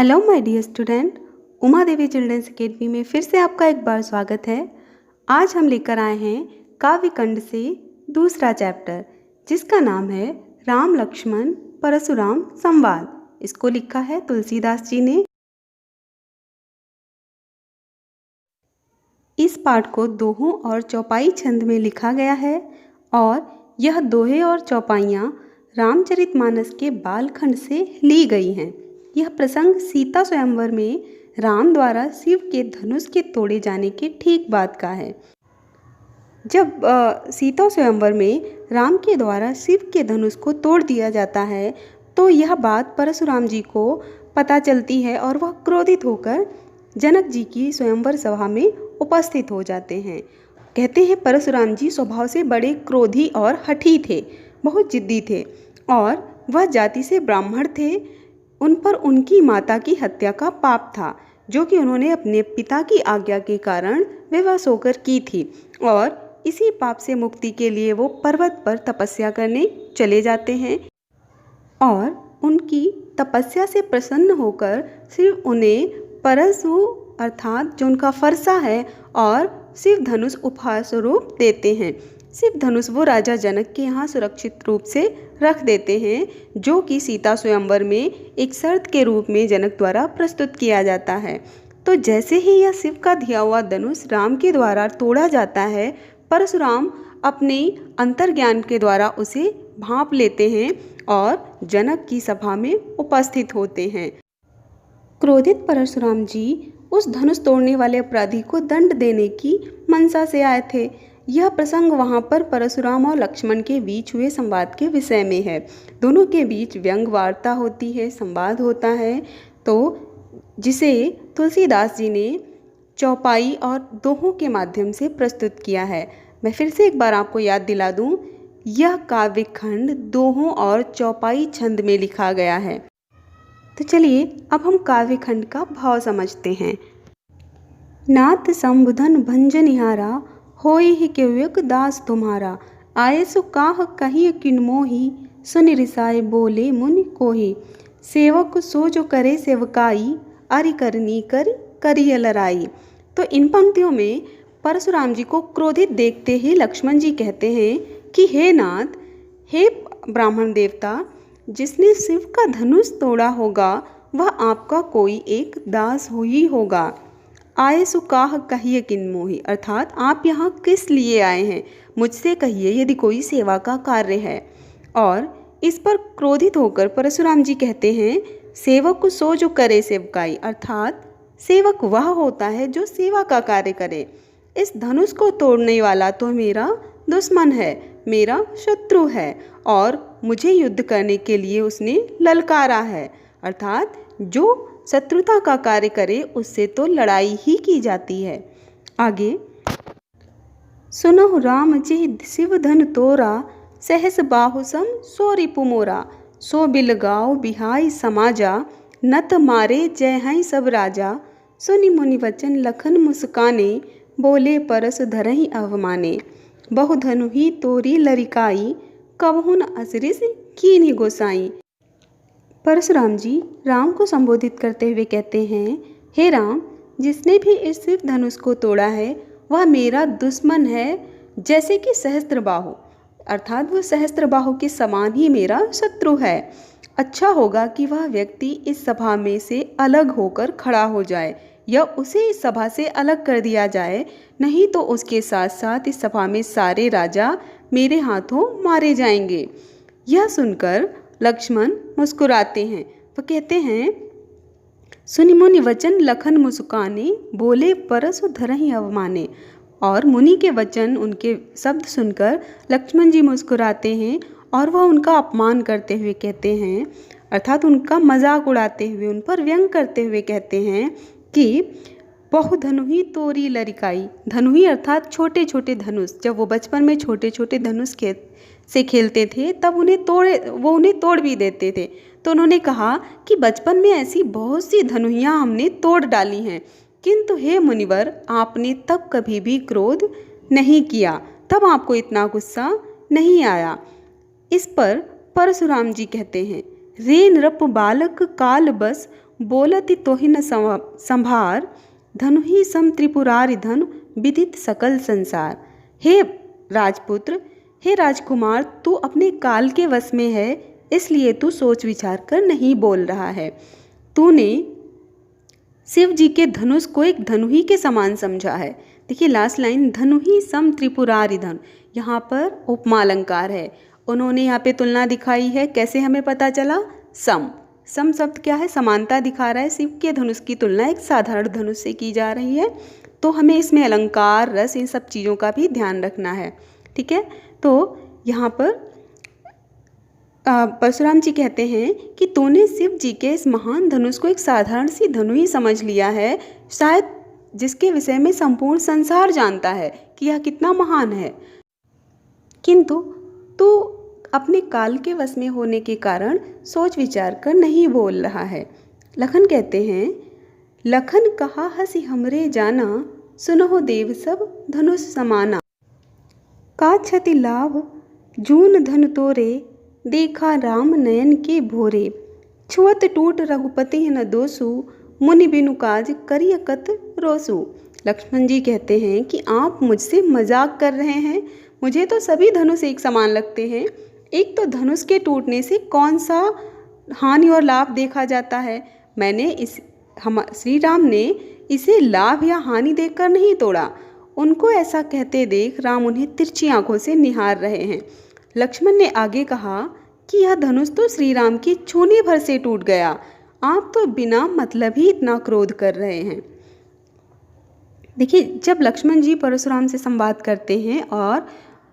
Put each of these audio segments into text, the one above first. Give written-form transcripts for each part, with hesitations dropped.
Hello my dear student, Uma Devi children's academy में फिर से आपका एक बार स्वागत है। आज हम लेकर आए हैं काव्यखंड से दूसरा चैप्टर, जिसका नाम है राम लक्ष्मण परशुराम संवाद। इसको लिखा है तुलसीदास जी ने। इस पाठ को दोहों और चौपाई छंद में लिखा गया है और यह दोहे और चौपाइयाँ रामचरितमानस के बालखंड से ली गई हैं। यह प्रसंग सीता स्वयंवर में राम द्वारा शिव के धनुष के तोड़े जाने के ठीक बाद का है। जब सीता स्वयंवर में राम के द्वारा शिव के धनुष को तोड़ दिया जाता है तो यह बात परशुराम जी को पता चलती है और वह क्रोधित होकर जनक जी की स्वयंवर सभा में उपस्थित हो जाते हैं। कहते हैं परशुराम जी स्वभाव से बड़े क्रोधी और हठी थे, बहुत जिद्दी थे और वह जाति से ब्राह्मण थे। उन पर उनकी माता की हत्या का पाप था, जो कि उन्होंने अपने पिता की आज्ञा के कारण विवश होकर की थी और इसी पाप से मुक्ति के लिए वो पर्वत पर तपस्या करने चले जाते हैं और उनकी तपस्या से प्रसन्न होकर शिव उन्हें परशु अर्थात जो उनका फरसा है और शिव धनुष उपहार स्वरूप देते हैं। शिव धनुष वो राजा जनक के यहाँ सुरक्षित रूप से रख देते हैं, जो कि सीता स्वयंवर में एक शर्त के रूप में जनक द्वारा प्रस्तुत किया जाता है। तो जैसे ही यह शिव का दिया हुआ धनुष राम के द्वारा तोड़ा जाता है, परशुराम अपने अंतर्ज्ञान के द्वारा उसे भांप लेते हैं और जनक की सभा में उपस्थित होते हैं। क्रोधित परशुराम जी उस धनुष तोड़ने वाले अपराधी को दंड देने की मनसा से आए थे। यह प्रसंग वहाँ पर परशुराम और लक्ष्मण के बीच हुए संवाद के विषय में है। दोनों के बीच व्यंग वार्ता होती है, संवाद होता है, तो जिसे तुलसीदास जी ने चौपाई और दोहों के माध्यम से प्रस्तुत किया है। मैं फिर से एक बार आपको याद दिला दूं, यह काव्यखंड दोहों और चौपाई छंद में लिखा गया है। तो चलिए अब हम काव्यखंड का भाव समझते हैं। नाथ संबुधन भंजनिहारा, होई ही केव्यक दास तुम्हारा। आए सो काह कहिए किन मोही, सुनि रिसाए बोले मुनि कोही। सेवक सो जो करे सेवकाई, अरि करनी कर करिय लड़ाई। तो इन पंक्तियों में परशुराम जी को क्रोधित देखते ही लक्ष्मण जी कहते हैं कि हे नाथ, हे ब्राह्मण देवता, जिसने शिव का धनुष तोड़ा होगा वह आपका कोई एक दास हो ही होगा। आए सुकाह कहिए किन मोही, अर्थात आप यहाँ किस लिए आए हैं, मुझसे कहिए यदि कोई सेवा का कार्य है। और इस पर क्रोधित होकर परशुराम जी कहते हैं सेवक सो जो करे सेवकाई, अर्थात सेवक वह होता है जो सेवा का कार्य करे। इस धनुष को तोड़ने वाला तो मेरा दुश्मन है, मेरा शत्रु है और मुझे युद्ध करने के लिए उसने ललकारा है। अर्थात जो शत्रुता का कार्य करे उससे तो लड़ाई ही की जाती है। आगे, सुनहु राम जी शिव धन तोरा, सहस बाहु सम सो रिपु मोरा। सो बिलगाओ बिहाई समाजा, नत मारे जय हैं सब राजा। सुनि मुनि वचन लखन मुस्काने, बोले परस धरहि अवमाने। बहु धनु ही तोरी लरिकाई, कबहुन असरिस कीन्हि गोसाई। परशुराम जी राम को संबोधित करते हुए कहते हैं, हे राम, जिसने भी इस शिव धनुष को तोड़ा है वह मेरा दुश्मन है, जैसे कि सहस्त्रबाहु, अर्थात वह सहस्त्रबाहु के समान ही मेरा शत्रु है। अच्छा होगा कि वह व्यक्ति इस सभा में से अलग होकर खड़ा हो जाए या उसे इस सभा से अलग कर दिया जाए, नहीं तो उसके साथ साथ इस सभा में सारे राजा मेरे हाथों मारे जाएंगे। यह सुनकर लक्ष्मण मुस्कुराते हैं। वो कहते हैं सुनि मुनि वचन लखन मुस्काने, बोले परसु धरहि अवमाने। और मुनि के वचन, उनके शब्द सुनकर लक्ष्मण जी मुस्कुराते हैं और वह उनका अपमान करते हुए कहते हैं, अर्थात उनका मजाक उड़ाते हुए, उन पर व्यंग करते हुए कहते हैं कि बहु धनुही तोरी लरिकाई। धनुही अर्थात छोटे छोटे धनुष, जब वो बचपन में छोटे छोटे धनुष से खेलते थे तब वो उन्हें तोड़ भी देते थे। तो उन्होंने कहा कि बचपन में ऐसी बहुत सी धनुहियाँ हमने तोड़ डाली हैं, किंतु हे मुनिवर, आपने तब कभी भी क्रोध नहीं किया, तब आपको इतना गुस्सा नहीं आया। इस पर परशुराम जी कहते हैं, रे नृप बालक काल बस, बोलति तोहिन संभार, धनु ही सम त्रिपुरारि धनु विदित सकल संसार। हे राजपुत्र, हे राजकुमार, तू अपने काल के वश में है, इसलिए तू सोच विचार कर नहीं बोल रहा है। तूने शिव जी के धनुष को एक धनु ही के समान समझा है। देखिए लास्ट लाइन, धनु ही सम त्रिपुरारि धनु, यहाँ पर उपमा अलंकार है। उन्होंने यहाँ पे तुलना दिखाई है, कैसे हमें पता चला? सम शब्द क्या है? समानता दिखा रहा है। शिव के धनुष की तुलना एक साधारण धनुष से की जा रही है, तो हमें इसमें अलंकार, रस, इन सब चीज़ों का भी ध्यान रखना है। ठीक है, तो यहाँ पर परशुराम जी कहते हैं कि तूने शिव जी के इस महान धनुष को एक साधारण सी धनु ही समझ लिया है, शायद जिसके विषय में संपूर्ण संसार जानता है कि यह कितना महान है, किंतु तू अपने काल के वश में होने के कारण सोच विचार कर नहीं बोल रहा है। लखन कहते हैं, लखन कहा हसी हमरे जाना, सुनहो देव सब धनुष समाना। का क्षति लाभ जून धन तोरे, देखा राम नयन के भोरे। छुअत टूट रघुपति न दोसु, मुनि बिनु काज करियकत रोसु। लक्ष्मण जी कहते हैं कि आप मुझसे मजाक कर रहे हैं, मुझे तो सभी धनुष एक समान लगते हैं। एक तो धनुष के टूटने से कौन सा हानि और लाभ देखा जाता है? श्री राम ने इसे लाभ या हानि देखकर नहीं तोड़ा। उनको ऐसा कहते देख राम उन्हें तिरछी आंखों से निहार रहे हैं। लक्ष्मण ने आगे कहा कि यह धनुष तो श्री राम की छूने भर से टूट गया, आप तो बिना मतलब ही इतना क्रोध कर रहे हैं। देखिए, जब लक्ष्मण जी परशुराम से संवाद करते हैं और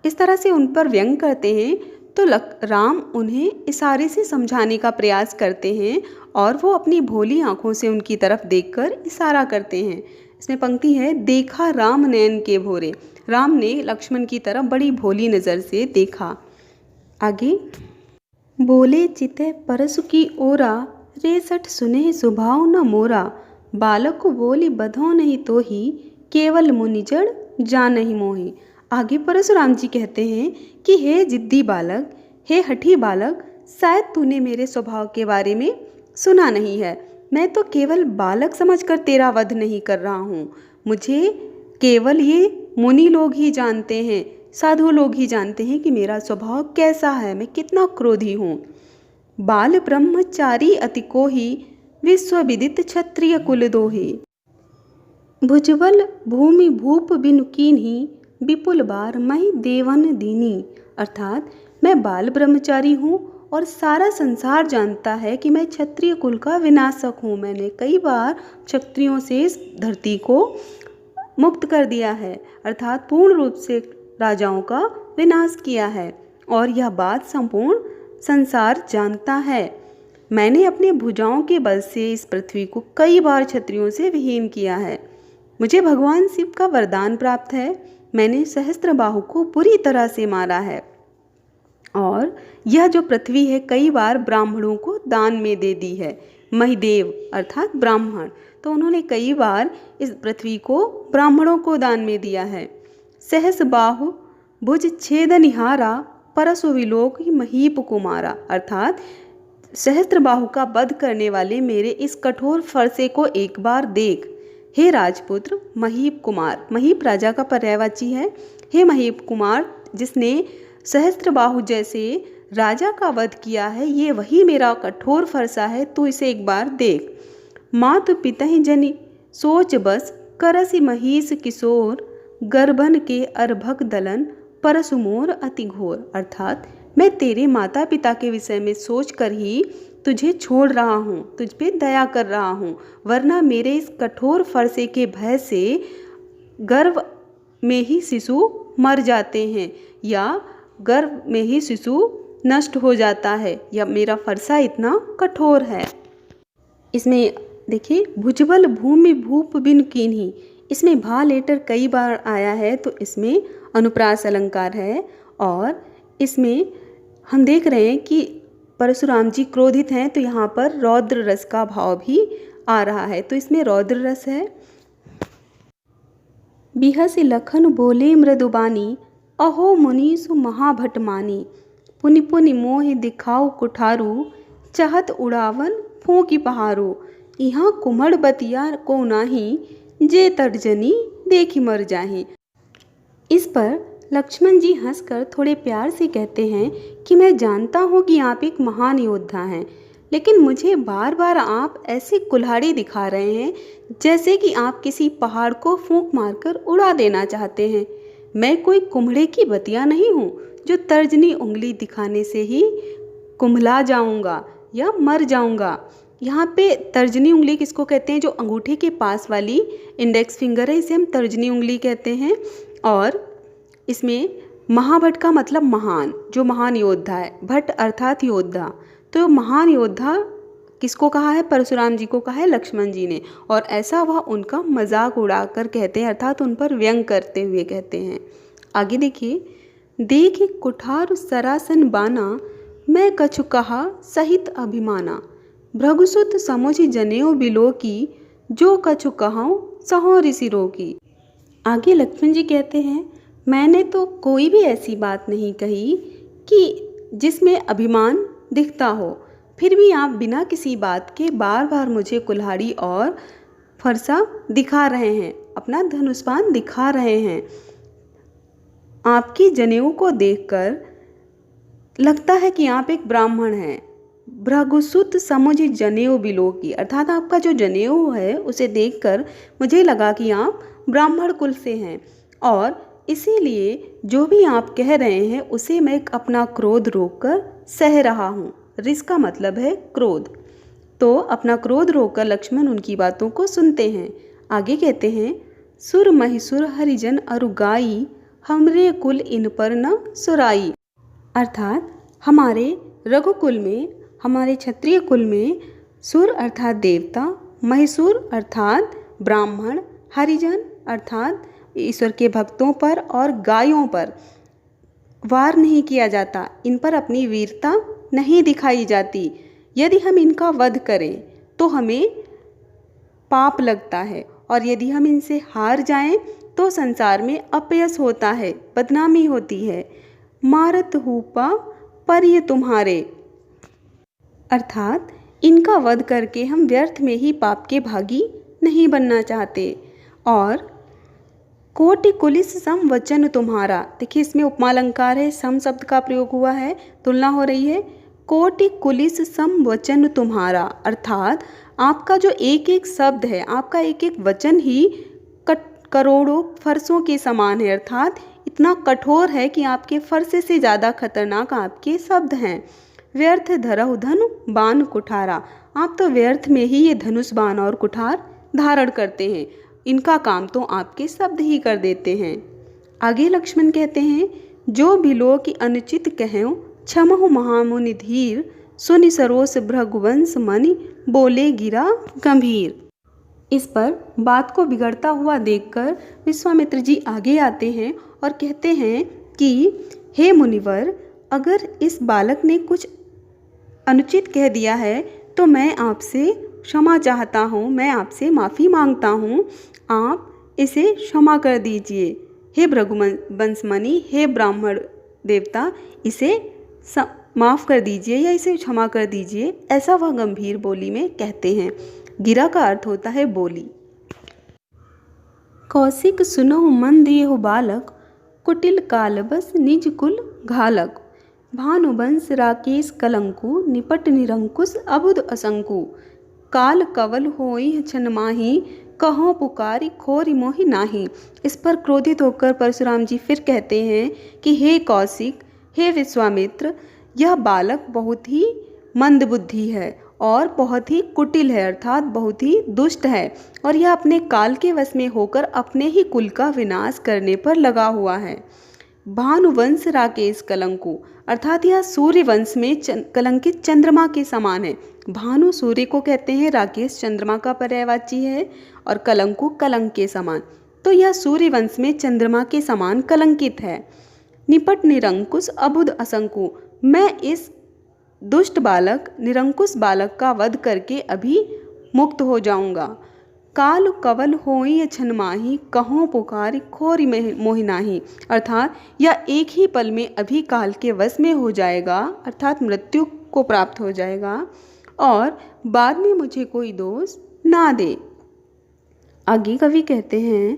इस तरह से उन पर व्यंग करते हैं, तो राम उन्हें इशारे से समझाने का प्रयास करते हैं और वो अपनी भोली आंखों से उनकी तरफ देखकर इशारा करते हैं। इसमें पंक्ति है, देखा राम नयन के भोरे। राम ने लक्ष्मण की तरफ बड़ी भोली नज़र से देखा। आगे, बोले चिते परसु की ओरा, रेसठ सुने सुभाव न मोरा। बालक को बोली बधो नहीं तो ही, केवल मुनिजड़ जान नहीं मोही। आगे परशुराम जी कहते हैं कि हे जिद्दी बालक, हे हठी बालक, शायद तूने मेरे स्वभाव के बारे में सुना नहीं है। मैं तो केवल बालक समझकर तेरा वध नहीं कर रहा हूँ। मुझे केवल ये मुनि लोग ही जानते हैं, साधु लोग ही जानते हैं कि मेरा स्वभाव कैसा है, मैं कितना क्रोधी हूँ। बाल ब्रह्मचारी अति कोही, विश्व विदित क्षत्रिय कुल दोही। भुजबल भूमि भूप बिनु कीन्ही, विपुल बार मही देवन दीनी। अर्थात मैं बाल ब्रह्मचारी हूँ और सारा संसार जानता है कि मैं क्षत्रिय कुल का विनाशक हूँ। मैंने कई बार क्षत्रियों से इस धरती को मुक्त कर दिया है, अर्थात पूर्ण रूप से राजाओं का विनाश किया है, और यह बात संपूर्ण संसार जानता है। मैंने अपने भुजाओं के बल से इस पृथ्वी को कई बार क्षत्रियों से विहीन किया है। मुझे भगवान शिव का वरदान प्राप्त है, मैंने सहस्त्रबाहु को बुरी तरह से मारा है, और यह जो पृथ्वी है कई बार ब्राह्मणों को दान में दे दी है। महिदेव अर्थात ब्राह्मण, तो उन्होंने कई बार इस पृथ्वी को ब्राह्मणों को दान में दिया है। सहस बाहु भुज छेद निहारा, परसु विलोक महीप कुमारा। अर्थात सहस्त्र बाहु का वध करने वाले मेरे इस कठोर फरसे को एक बार देख। हे राजपुत्र महीप कुमार, महीप राजा का पर्यायवाची है। हे महीप कुमार, जिसने सहस्त्र बाहु जैसे राजा का वध किया है, ये वही मेरा कठोर फरसा है, तू इसे एक बार देख। मातु पितहि जनि सोच बस, करसि महीस किशोर, गर्भन के अर्भक दलन, परसुमोर अति घोर। अर्थात मैं तेरे माता पिता के विषय में सोच कर ही तुझे छोड़ रहा हूँ, तुझ पे दया कर रहा हूँ, वरना मेरे इस कठोर फरसे के भय से गर्भ में ही शिशु मर जाते हैं, या गर्भ में ही शिशु नष्ट हो जाता है, या मेरा फरसा इतना कठोर है। इसमें देखिए, भुजबल भूमि भूप बिन कीन्ही, इसमें भा लेटर कई बार आया है, तो इसमें अनुप्रास अलंकार है, और इसमें हम देख रहे हैं कि परशुराम जी क्रोधित हैं, तो यहाँ पर रौद्र रस का भाव भी आ रहा है, तो इसमें रौद्र रस है। बिहस लखन बोले मृदुबानी, अहो मुनीसु महाभटमानी, पुनि पुनि मोहि दिखाओ कुठारू, चाहत उड़ावन फूंकी पहारू। यहाँ कुम्हड़ बतिया को नाही, जे तर्जनी देखी मर जाही। इस पर लक्ष्मण जी हंसकर थोड़े प्यार से कहते हैं कि मैं जानता हूँ कि आप एक महान योद्धा हैं, लेकिन मुझे बार बार आप ऐसी कुल्हाड़ी दिखा रहे हैं जैसे कि आप किसी पहाड़ को फूंक मारकर उड़ा देना चाहते हैं। मैं कोई कुम्हड़े की बतिया नहीं हूँ जो तर्जनी उंगली दिखाने से ही कुम्हला जाऊंगा या मर जाऊंगा। यहाँ पे तर्जनी उंगली किसको कहते हैं? जो अंगूठे के पास वाली इंडेक्स फिंगर है, इसे हम तर्जनी उंगली कहते हैं। और इसमें महाभट्ट का मतलब महान, जो महान योद्धा है। भट्ट अर्थात योद्धा। तो महान योद्धा किसको कहा है? परशुराम जी को कहा है लक्ष्मण जी ने। और ऐसा वह उनका मजाक उड़ाकर कहते हैं, अर्थात उन पर व्यंग करते हुए कहते हैं। आगे देखिए, देख कुठार सरासन बाना, मैं कछु कहा सहित अभिमाना। भृगुसुत समुझ जनेऊ बिलो की, जो कछु कहूँ सहो ऋषि रोकी। आगे लक्ष्मण जी कहते हैं, मैंने तो कोई भी ऐसी बात नहीं कही कि जिसमें अभिमान दिखता हो, फिर भी आप बिना किसी बात के बार बार मुझे कुल्हाड़ी और फरसा दिखा रहे हैं, अपना धनुष्बाण दिखा रहे हैं। आपकी जनेऊ को देखकर लगता है कि आप एक ब्राह्मण हैं। भृगुसुत समुझ जनेऊ बिलो की, अर्थात आपका जो जनेऊ है उसे देखकर मुझे लगा कि आप ब्राह्मण कुल से हैं, और इसीलिए जो भी आप कह रहे हैं उसे मैं अपना क्रोध रोककर सह रहा हूँ। रिस का मतलब है क्रोध। तो अपना क्रोध रोककर लक्ष्मण उनकी बातों को सुनते हैं। आगे कहते हैं, सुर महिसुर हरिजन अरुगाई, हमरे कुल इन पर न सुराई। अर्थात हमारे रघुकुल में, हमारे क्षत्रिय कुल में सुर अर्थात देवता, महिसुर अर्थात ब्राह्मण, हरिजन अर्थात ईश्वर के भक्तों पर और गायों पर वार नहीं किया जाता, इन पर अपनी वीरता नहीं दिखाई जाती। यदि हम इनका वध करें तो हमें पाप लगता है, और यदि हम इनसे हार जाएं तो संसार में अपयश होता है, बदनामी होती है। मारत हूपा पर ये तुम्हारे, अर्थात इनका वध करके हम व्यर्थ में ही पाप के भागी नहीं बनना चाहते। और कोटि कुलिस सम वचन तुम्हारा, देखिए इसमें उपमा अलंकार है, सम शब्द का प्रयोग हुआ है, तुलना हो रही है। कोटि कुलिस सम वचन तुम्हारा, अर्थात आपका जो एक एक शब्द है, आपका एक एक वचन ही करोड़ों फरसों के समान है, अर्थात इतना कठोर है कि आपके फरसे से ज़्यादा खतरनाक आपके शब्द हैं। व्यर्थ धरहु धनु बाण कुठारा, आप तो व्यर्थ में ही ये धनुष बाण और कुठार धारण करते हैं, इनका काम तो आपके शब्द ही कर देते हैं। आगे लक्ष्मण कहते हैं, जो बिलो की अनुचित कहो क्षमहु महामुनि धीर, सुनि सरोस भृगुवंश मणि बोले गिरा गंभीर। इस पर बात को बिगड़ता हुआ देखकर विश्वामित्र जी आगे आते हैं और कहते हैं कि हे मुनिवर, अगर इस बालक ने कुछ अनुचित कह दिया है तो मैं आपसे क्षमा चाहता हूँ, मैं आपसे माफ़ी मांगता हूँ, आप इसे क्षमा कर दीजिए। हे भृगुवंशमणि, हे ब्राह्मण देवता, इसे माफ़ कर दीजिए या इसे क्षमा कर दीजिए, ऐसा वह गंभीर बोली में कहते हैं। गिरा का अर्थ होता है बोली। कौशिक सुनहु मन दिए बालक, कुटिल कालबस निज कुल घालक। भानुवंश राकेश कलंकु, निपट निरंकुश अबुध असंकु। काल कवल होई छनमाही, कहो पुकारी खोरी मोहि नाही। इस पर क्रोधित होकर परशुराम जी फिर कहते हैं कि हे कौशिक, हे विश्वामित्र, यह बालक बहुत ही मंदबुद्धि है और बहुत ही कुटिल है, अर्थात बहुत ही दुष्ट है, और यह अपने काल के वश में होकर अपने ही कुल का विनाश करने पर लगा हुआ है। भानुवंश राकेश कलंकु, अर्थात यह सूर्य वंश में कलंकित चंद्रमा के समान है। भानु सूर्य को कहते हैं, राकेश चंद्रमा का पर्यायवाची है, और कलंकु कलंक के समान। तो यह सूर्य वंश में चंद्रमा के समान कलंकित है। निपट निरंकुश अबुध असंकु, मैं इस दुष्ट बालक निरंकुश बालक का वध करके अभी मुक्त हो जाऊंगा। काल कवल होई छनमाही, कहो पुकारी खोरी मोहि नाही, अर्थात यह एक ही पल में अभी काल के वश में हो जाएगा, अर्थात मृत्यु को प्राप्त हो जाएगा, और बाद में मुझे कोई दोष ना दे। आगे कवि कहते हैं,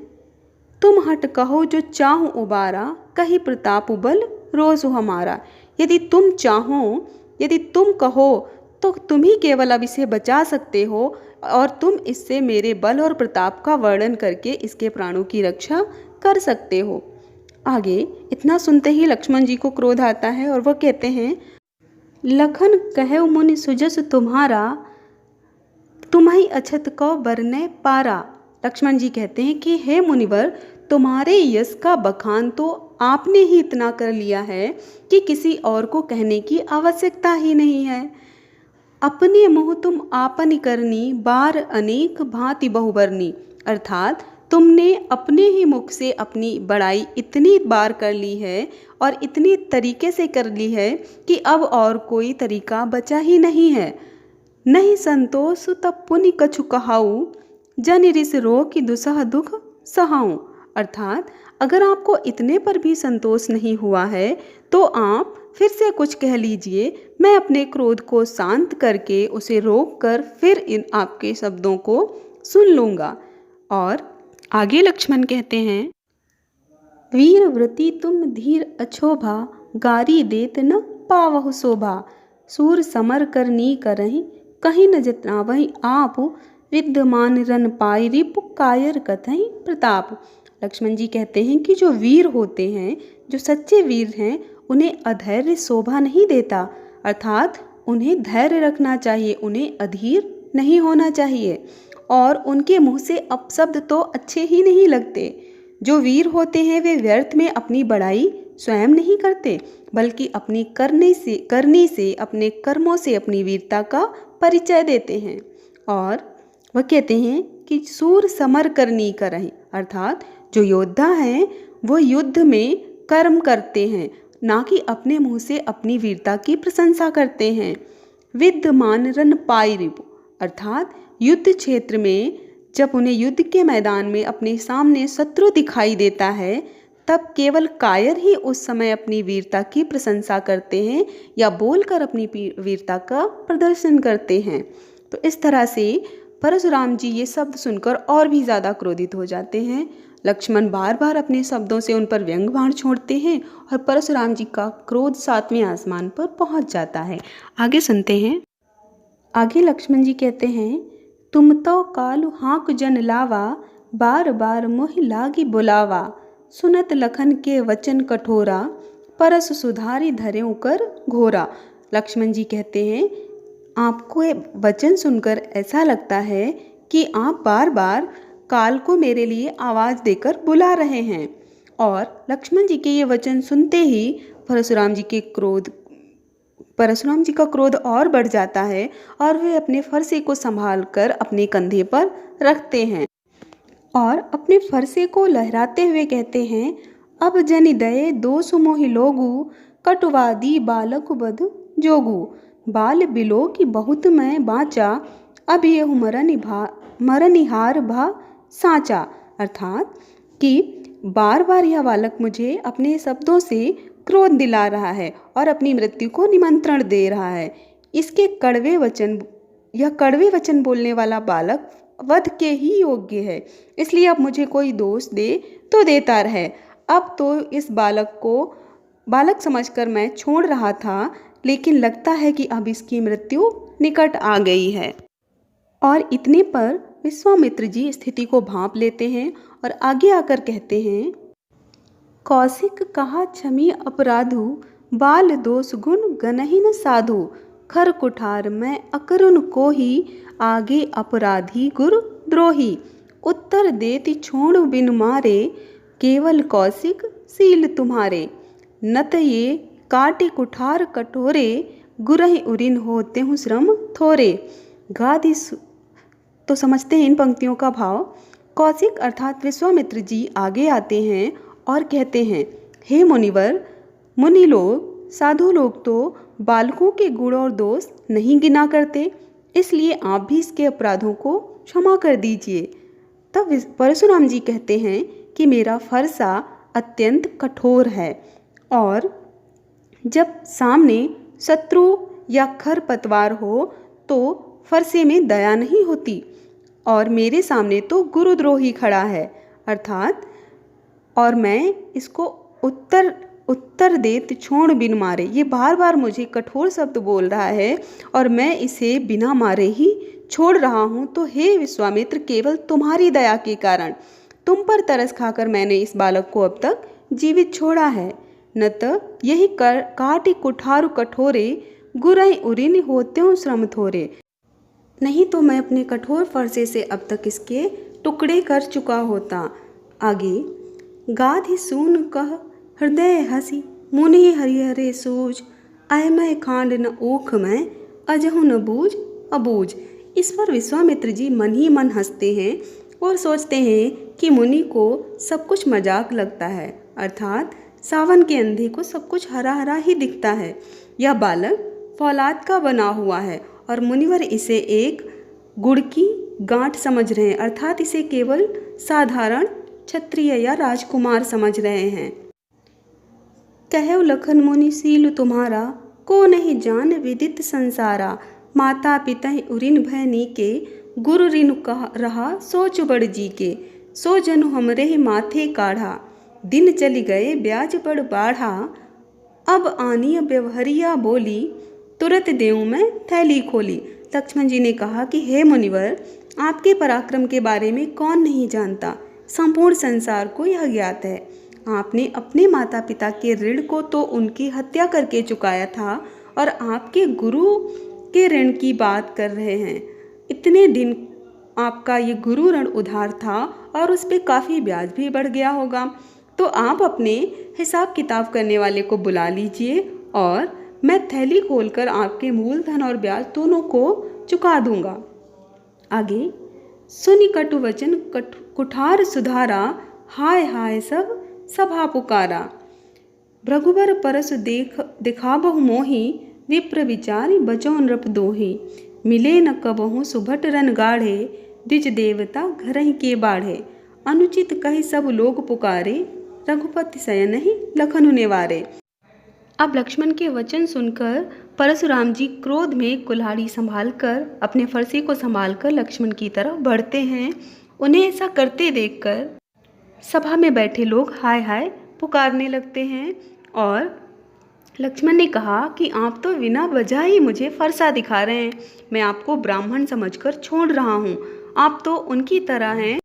तुम हट कहो जो चाहो उबारा, कही प्रताप बल रोज हमारा। यदि तुम चाहो, यदि तुम कहो तो तुम ही केवल अब इसे बचा सकते हो और तुम इससे मेरे बल और प्रताप का वर्णन करके इसके प्राणों की रक्षा कर सकते हो। आगे इतना सुनते ही लक्ष्मण जी को क्रोध आता है और वह कहते हैं, लखन कहे मुनि सुजस तुम्हारा, तुम्हारी अछत को बरने पारा। लक्ष्मण जी कहते हैं कि हे मुनिवर, तुम्हारे यश का बखान तो आपने ही इतना कर लिया है कि किसी और को कहने की आवश्यकता ही नहीं है। अपने मुँह तुम आपन करनी, बार अनेक भांति बहुबरनी। अर्थात तुमने अपने ही मुख से अपनी बड़ाई इतनी बार कर ली है और इतनी तरीके से कर ली है कि अब और कोई तरीका बचा ही नहीं है। नहीं संतोष तब पुनि कछु कहाऊ, जन रिस रो की दुसह दुख सहाऊं। अर्थात अगर आपको इतने पर भी संतोष नहीं हुआ है तो आप फिर से कुछ कह लीजिए, मैं अपने क्रोध को शांत करके उसे रोक कर फिर इन आपके शब्दों को सुन लूँगा। और आगे लक्ष्मण कहते हैं, वीर व्रति तुम धीर अछोभा, गारी देत न पावहु शोभा। सूर समर करनी करहीं, कहीं न जतनावहीं आप, विद्यमान रन पाई रिपु कायर कथहीं प्रताप। लक्ष्मण जी कहते हैं कि जो वीर होते हैं, जो सच्चे वीर हैं, उन्हें अधैर्य शोभा नहीं देता। अर्थात उन्हें धैर्य रखना चाहिए, उन्हें अधीर नहीं होना चाहिए और उनके मुंह से अपशब्द तो अच्छे ही नहीं लगते। जो वीर होते हैं वे व्यर्थ में अपनी बड़ाई स्वयं नहीं करते, बल्कि अपनी करनी से अपने कर्मों से अपनी वीरता का परिचय देते हैं। और वह कहते हैं कि सूर समर करनी करहीं। अर्थात जो योद्धा हैं वो युद्ध में कर्म करते हैं, ना कि अपने मुंह से अपनी वीरता की प्रशंसा करते हैं। विद्यमान रन पाई रिपु। अर्थात युद्ध क्षेत्र में जब उन्हें युद्ध के मैदान में अपने सामने शत्रु दिखाई देता है, तब केवल कायर ही उस समय अपनी वीरता की प्रशंसा करते हैं या बोलकर अपनी वीरता का प्रदर्शन करते हैं। तो इस तरह से परशुराम जी ये शब्द सुनकर और भी ज़्यादा क्रोधित हो जाते हैं। लक्ष्मण बार बार अपने शब्दों से उन पर व्यंग बाण छोड़ते हैं और परशुराम जी का क्रोध 7वें आसमान पर पहुंच जाता है। आगे सुनते हैं। आगे लक्ष्मण जी कहते हैं, तुम तो कालु हाँक जन लावा, बार बार मोह लागी बुलावा। सुनत लखन के वचन कठोरा, परस सुधारी धरे कर घोरा। लक्ष्मण जी कहते हैं, आपको ये वचन सुनकर ऐसा लगता है कि आप बार बार काल को मेरे लिए आवाज़ देकर बुला रहे हैं। और लक्ष्मण जी के ये वचन सुनते ही परशुराम जी का क्रोध और बढ़ जाता है और वे अपने फरसे को संभालकर अपने कंधे पर रखते हैं और अपने फरसे को लहराते हुए कहते हैं, अब जनि दये दोष मोहि लोगु, कटवादी बालक बध जोगु। बाल बिलो की बहुत मैं बाँचा, अब ये मरनिहार भा साँचा। अर्थात कि बार बार यह बालक मुझे अपने शब्दों से क्रोध दिला रहा है और अपनी मृत्यु को निमंत्रण दे रहा है। इसके कड़वे वचन बोलने वाला बालक वध के ही योग्य है, इसलिए अब मुझे कोई दोष दे तो देता रहे। अब तो इस बालक को बालक समझकर मैं छोड़ रहा था, लेकिन लगता है कि अब इसकी मृत्यु निकट आ गई है। और इतने पर विश्वामित्र जी स्थिति को भांप लेते हैं और आगे आकर कहते हैं, कौशिक कहा क्षमी अपराधु, बाल दोष गुण गनहि न साधु। खर कुठार मैं अकरुण को ही, आगे अपराधी गुरु द्रोही। उत्तर देति छोड़ बिन मारे, केवल कौशिक सील तुम्हारे। नत ये काटे कुठार कटोरे, गुरहि उरिन होते हूँ श्रम थोरे। गादि तो समझते हैं इन पंक्तियों का भाव। कौशिक अर्थात विश्वामित्र जी आगे आते हैं और कहते हैं, हे मुनिवर, मुनि लोग, साधु लोग तो बालकों के गुण और दोष नहीं गिना करते, इसलिए आप भी इसके अपराधों को क्षमा कर दीजिए। तब परशुराम जी कहते हैं कि मेरा फरसा अत्यंत कठोर है और जब सामने शत्रु या खरपतवार हो तो फरसे में दया नहीं होती। और मेरे सामने तो गुरुद्रोही खड़ा है, अर्थात और मैं इसको उत्तर उत्तर देत छोड़ बिन मारे। ये बार बार मुझे कठोर शब्द बोल रहा है और मैं इसे बिना मारे ही छोड़ रहा हूँ। तो हे विश्वामित्र, केवल तुम्हारी दया के कारण, तुम पर तरस खाकर मैंने इस बालक को अब तक जीवित छोड़ा है। न तो यही काटि कुठारु कठोरे, गुरई उरिन होत्यों श्रम थोरे। नहीं तो मैं अपने कठोर फरसे से अब तक इसके टुकड़े कर चुका होता। आगे, गाधि सून कह हृदय हसी, मुनि हरिहरे सूझ, अयमय खांड न ओख में, अजहु न बूझ अबूझ। इस पर विश्वामित्र जी मन ही मन हंसते हैं और सोचते हैं कि मुनि को सब कुछ मजाक लगता है, अर्थात सावन के अंधे को सब कुछ हरा हरा ही दिखता है। यह बालक फौलाद का बना हुआ है और मुनिवर इसे एक गुड़ की गांठ समझ रहे हैं, अर्थात इसे केवल साधारण क्षत्रिय या राजकुमार समझ रहे हैं। कहु लखन मुनि सील तुम्हारा, को नहीं जान विदित संसारा। माता पिता उरिन भय नीके, गुरु ऋण कह रहा सोच बड़ जी के। सो जनु हमरे माथे काढ़ा, दिन चली गए ब्याज बड़ बाढ़ा। अब आनी व्यवहरिया बोली, तुरंत देऊँ मैं थैली खोली। लक्ष्मण जी ने कहा कि हे मुनिवर, आपके पराक्रम के बारे में कौन नहीं जानता, संपूर्ण संसार को यह ज्ञात है। आपने अपने माता पिता के ऋण को तो उनकी हत्या करके चुकाया था और आपके गुरु के ऋण की बात कर रहे हैं। इतने दिन आपका ये गुरु ऋण उधार था और उस पर काफ़ी ब्याज भी बढ़ गया होगा। तो आप अपने हिसाब किताब करने वाले को बुला लीजिए और मैं थैली खोलकर आपके मूलधन और ब्याज दोनों को चुका दूंगा। आगे, सुनि कटु वचन कुठार सुधारा, हाय हाय सब सभा पुकारा। भृगुबर परसु दिखाबहु मोहि, विप्र विचारि बचौ नृप दोहि। मिले न कबहु सुभट रन गाढ़े, द्विज देवता घरहि के बाढ़े। अनुचित कहि सब लोग पुकारे, रघुपति शयन ही लखन निवारे। अब लक्ष्मण के वचन सुनकर परशुराम जी क्रोध में कुल्हाड़ी संभालकर, अपने फरसे को संभालकर लक्ष्मण की तरफ बढ़ते हैं। उन्हें ऐसा करते देखकर सभा में बैठे लोग हाय हाय पुकारने लगते हैं और लक्ष्मण ने कहा कि आप तो बिना वजह ही मुझे फरसा दिखा रहे हैं। मैं आपको ब्राह्मण समझकर छोड़ रहा हूँ। आप तो उनकी तरह हैं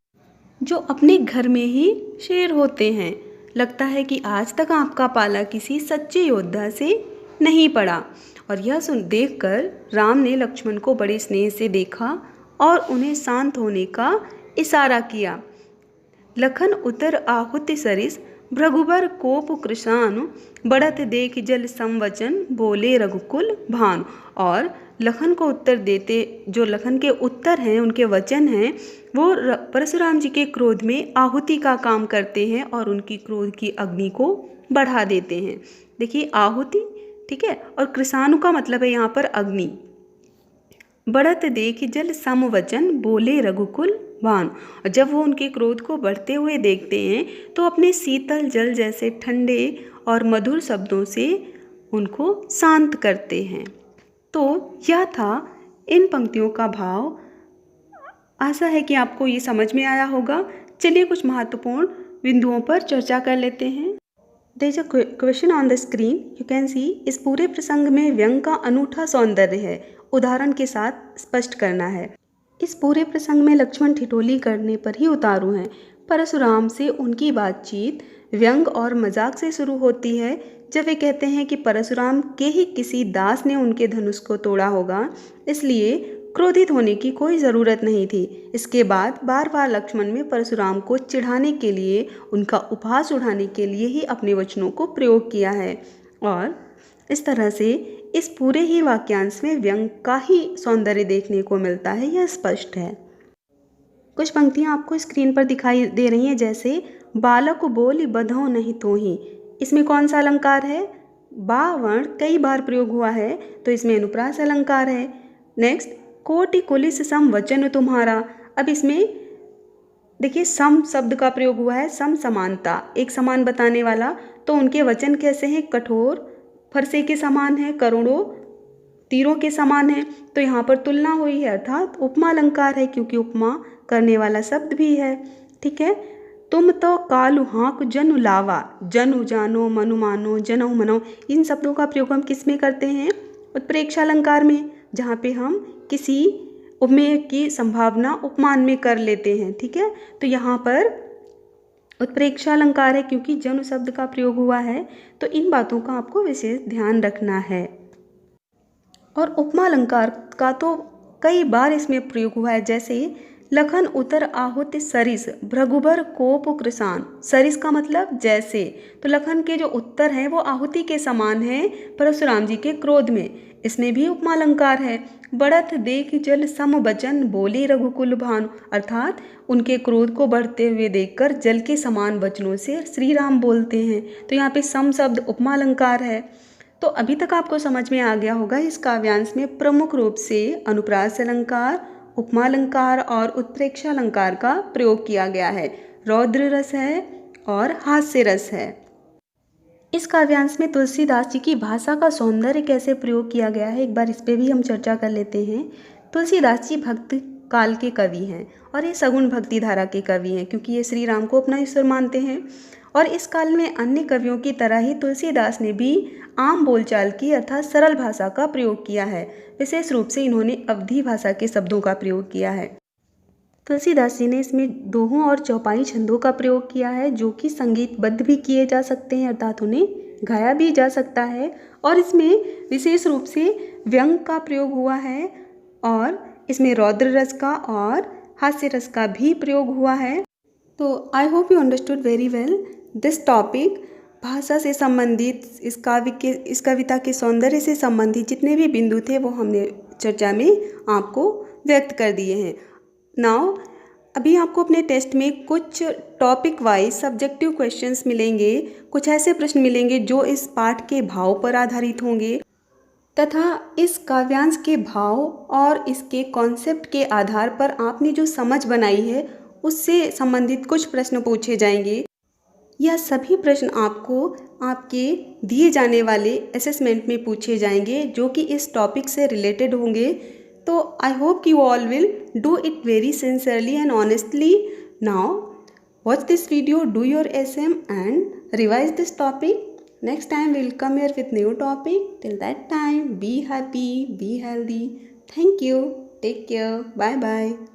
जो अपने घर में ही शेर होते हैं। लगता है कि आज तक आपका पाला किसी सच्चे योद्धा से नहीं पड़ा। और यह देखकर राम ने लक्ष्मण को बड़े स्नेह से देखा और उन्हें शांत होने का इशारा किया। लखन उतर आहुति सरिस, भृगुबर कोप कृशानु, बढ़त देख जल संवचन, बोले रघुकुल भानु। और लखन को उत्तर देते, जो लखन के उत्तर हैं, उनके वचन हैं, वो परशुराम जी के क्रोध में आहुति का काम करते हैं और उनकी क्रोध की अग्नि को बढ़ा देते हैं। देखिए आहुति, ठीक है, और कृषाणु का मतलब है यहाँ पर अग्नि। बढ़त देख जल समवचन, बोले रघुकुल भानु। और जब वो उनके क्रोध को बढ़ते हुए देखते हैं तो अपने शीतल जल जैसे ठंडे और मधुर शब्दों से उनको शांत करते हैं। तो यह था इन पंक्तियों का भाव। आशा है कि आपको ये समझ में आया होगा। चलिए कुछ महत्वपूर्ण बिंदुओं पर चर्चा कर लेते हैं। There is a question on the screen, you can see. इस पूरे प्रसंग में व्यंग का अनूठा सौंदर्य है, उदाहरण के साथ स्पष्ट करना है। इस पूरे प्रसंग में लक्ष्मण ठिठोली करने पर ही उतारू हैं। परशुराम से उनकी बातचीत व्यंग और मजाक से शुरू होती है, जब वे कहते हैं कि परशुराम के ही किसी दास ने उनके धनुष को तोड़ा होगा, इसलिए क्रोधित होने की कोई ज़रूरत नहीं थी। इसके बाद बार बार लक्ष्मण में परशुराम को चिढ़ाने के लिए, उनका उपहास उड़ाने के लिए ही अपने वचनों को प्रयोग किया है। और इस तरह से इस पूरे ही वाक्यांश में व्यंग का ही सौंदर्य देखने को मिलता है, यह स्पष्ट है। कुछ पंक्तियाँ आपको स्क्रीन पर दिखाई दे रही हैं, जैसे बालक बोली बधौ नहीं तोहि। इसमें कौन सा अलंकार है? बा वर्ण कई बार प्रयोग हुआ है, तो इसमें अनुप्रास अलंकार है। नेक्स्ट, कोटि कुलिस सम वचन तुम्हारा। अब इसमें देखिए सम शब्द का प्रयोग हुआ है, सम समानता, एक समान बताने वाला। तो उनके वचन कैसे हैं? कठोर फरसे के समान है, करोड़ों तीरों के समान है, तो यहाँ पर तुलना हुई है, अर्थात उपमा अलंकार है, क्योंकि उपमा करने वाला शब्द भी है। ठीक है, तुम तो कालु हाँक जनु लावा, जनु जानो मनु मानो जनऊ मनो, इन शब्दों का प्रयोग हम किस में करते हैं? उत्प्रेक्षा अलंकार में, जहाँ पे हम किसी उपमेय की संभावना उपमान में कर लेते हैं। ठीक है, तो यहाँ पर उत्प्रेक्षा अलंकार है क्योंकि जनु शब्द का प्रयोग हुआ है, तो इन बातों का आपको विशेष ध्यान रखना है। और उपमा अलंकार का तो कई बार इसमें प्रयोग हुआ है, जैसे लखन उतर आहुति सरिस भृगुबर कोप कृसान। सरिस का मतलब जैसे, तो लखन के जो उत्तर हैं वो आहुति के समान है परशुराम जी के क्रोध में, इसमें भी उपमा अलंकार है। बढ़त देख जल सम बचन बोले रघुकुल भानु, अर्थात उनके क्रोध को बढ़ते हुए देखकर जल के समान वचनों से श्री राम बोलते हैं, तो यहाँ पे सम शब्द उपमा अलंकार है। तो अभी तक आपको समझ में आ गया होगा इस काव्यांश में प्रमुख रूप से अनुप्रास अलंकार, उपमा अलंकार और उत्प्रेक्षा अलंकार का प्रयोग किया गया है। रौद्र रस है और हास्य रस है। इस काव्यांश में तुलसीदास जी की भाषा का सौंदर्य कैसे प्रयोग किया गया है, एक बार इस पे भी हम चर्चा कर लेते हैं। तुलसीदास जी भक्त काल के कवि हैं और ये सगुण भक्ति धारा के कवि हैं, क्योंकि ये श्री राम को अपना ईश्वर मानते हैं। और इस काल में अन्य कवियों की तरह ही तुलसीदास ने भी आम बोलचाल की अर्थात सरल भाषा का प्रयोग किया है। विशेष रूप से इन्होंने अवधी भाषा के शब्दों का प्रयोग किया है। तुलसीदास जी ने इसमें दोहों और चौपाई छंदों का प्रयोग किया है, जो कि संगीतबद्ध भी किए जा सकते हैं, अर्थात उन्हें गाया भी जा सकता है। और इसमें विशेष रूप से व्यंग का प्रयोग हुआ है और इसमें रौद्र रस का और हास्य रस का भी प्रयोग हुआ है। तो I hope you understood very well this topic. भाषा से संबंधित इस कविता के सौंदर्य से संबंधित जितने भी बिंदु थे वो हमने चर्चा में आपको व्यक्त कर दिए हैं। नाउ अभी आपको अपने टेस्ट में कुछ टॉपिक वाइज सब्जेक्टिव क्वेश्चंस मिलेंगे, कुछ ऐसे प्रश्न मिलेंगे जो इस पाठ के भाव पर आधारित होंगे तथा इस काव्यांश के भाव और इसके कॉन्सेप्ट के आधार पर आपने जो समझ बनाई है उससे संबंधित कुछ प्रश्न पूछे जाएंगे। यह सभी प्रश्न आपको आपके दिए जाने वाले असेसमेंट में पूछे जाएंगे जो कि इस टॉपिक से रिलेटेड होंगे। तो I hope you all will do it very sincerely and honestly. Now watch this video, do your SM and revise this topic. Next time we will come here with new topic. Till that time, be happy, be healthy. Thank you. Take care. Bye bye.